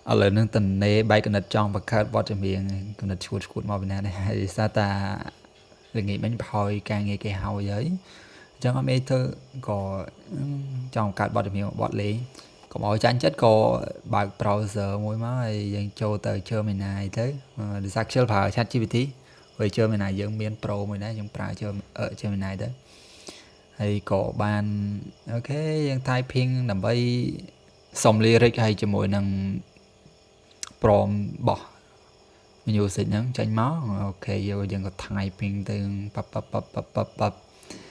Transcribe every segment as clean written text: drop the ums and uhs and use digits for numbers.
ở lời nâng tình nê bay cái nật trong và khát bọt cho miệng cái nật chuột màu bên này hay sao ta đề nghị bánh hồi càng nghe cái hào giấy chẳng có mấy thứ có trong cắt bọt cho miệng bọt lý có mỗi chán chất có bạc browser mỗi má dành cho tờ chơi mình này thế để xác chơi vào chat GPT rồi chơi mình này dựng miền pro mình đấy chúng ta chơi ở chơi mình này đấy hay có ban okยัง typing ដើម្បីសុំ lyric ហើយជាមួយនឹង prompt របស់ music ហ្នឹងចេញមកអូខេយើងក៏ typing ទៅប៉ាប់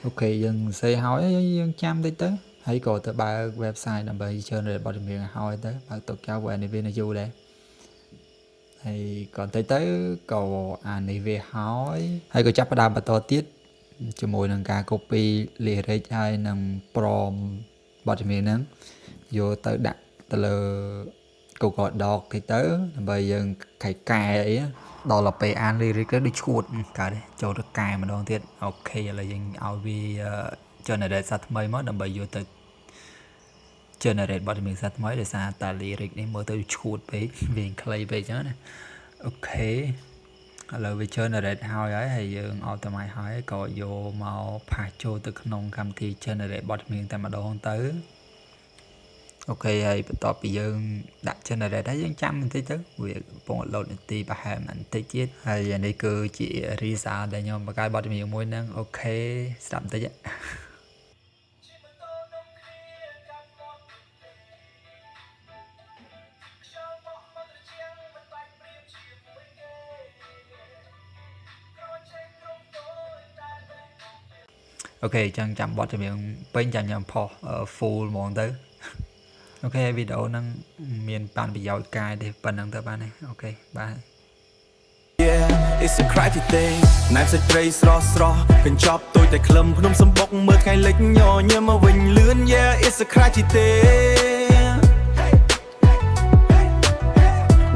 អូខេយើងសេហើយយើងចាំតិចទៅហើយក៏ទៅបើក website ដើម្បី generate បទចម្រៀងឲ្យទៅបើកទុកចោលវានេះវាយូរដែរហើយក៏តិចទៅក៏អានេះវាហើយក៏ចាប់ផ្ដើមបន្តទៀតជាមួយនឹងការ copy lyric ហើយនឹង prompt បទចម្រៀងហ្នឹងយកទៅដាក់ទៅលើ Google Doc តិចទៅដើម្បីយើងកែអីដល់ទៅពេលអាន lyric ទៅដូចឈួតកើតទេចូលទៅកែម្ដងទៀតអូខេឥឡូវយើងឲ្យវា generate សាថ្មីមកដើម្បីយកទៅ generate បទចម្រៀងសាថ្មីដោយសារតា lyric នេះមើលទៅឈួតពេកវាខ្លីពេកអញ្ចឹងណាអូខេឥឡូវវា generate ហើយយើង automate ហើយក៏យកមក pass ចូលទៅក្នុងកម្មវិធី generate បទចម្រៀងតែម្ដងទៅអូខេហើយបន្ទាប់ពីយើងដាក់ generate ហើយយើងចាំបន្តិចទៅវាកំពុង load នាទីប្រហែលបន្តិចទៀតហើយអានេះគឺជា result ដែលខ្ញុំបង្កើតបទចម្រៀងមួយហ្នឹងអូខេស្ដាប់បន្តិចអូខេចឹងចាំបទចម្រៀងពេញចាំខ្ញុំផុស full ហ្មងទៅអូខេវីដេអូហ្នឹងមានបានប្រយោជន៍កាយទេប៉ុណ្្នឹងទៅបានទេអូខេបាទ Yeah it's a crazy thing ណែបសាច់ត្រីស្រស់កញ្ចប់ទូចតែក្លឹមភ្នំសំបុកមើលថ្ងៃលិចញញឹមមកវិញលឿន Yeah it's a crazy thing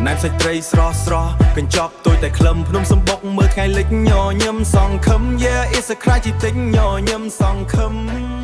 ណែបសាច់ត្រីស្រស់កញ្ចប់ទូចតែក្លឹមភ្នំសំបុកមើលថ្ងៃលិចញញឹមសងខឹម Yeah it's a crazy thing ញញឹមសងខឹម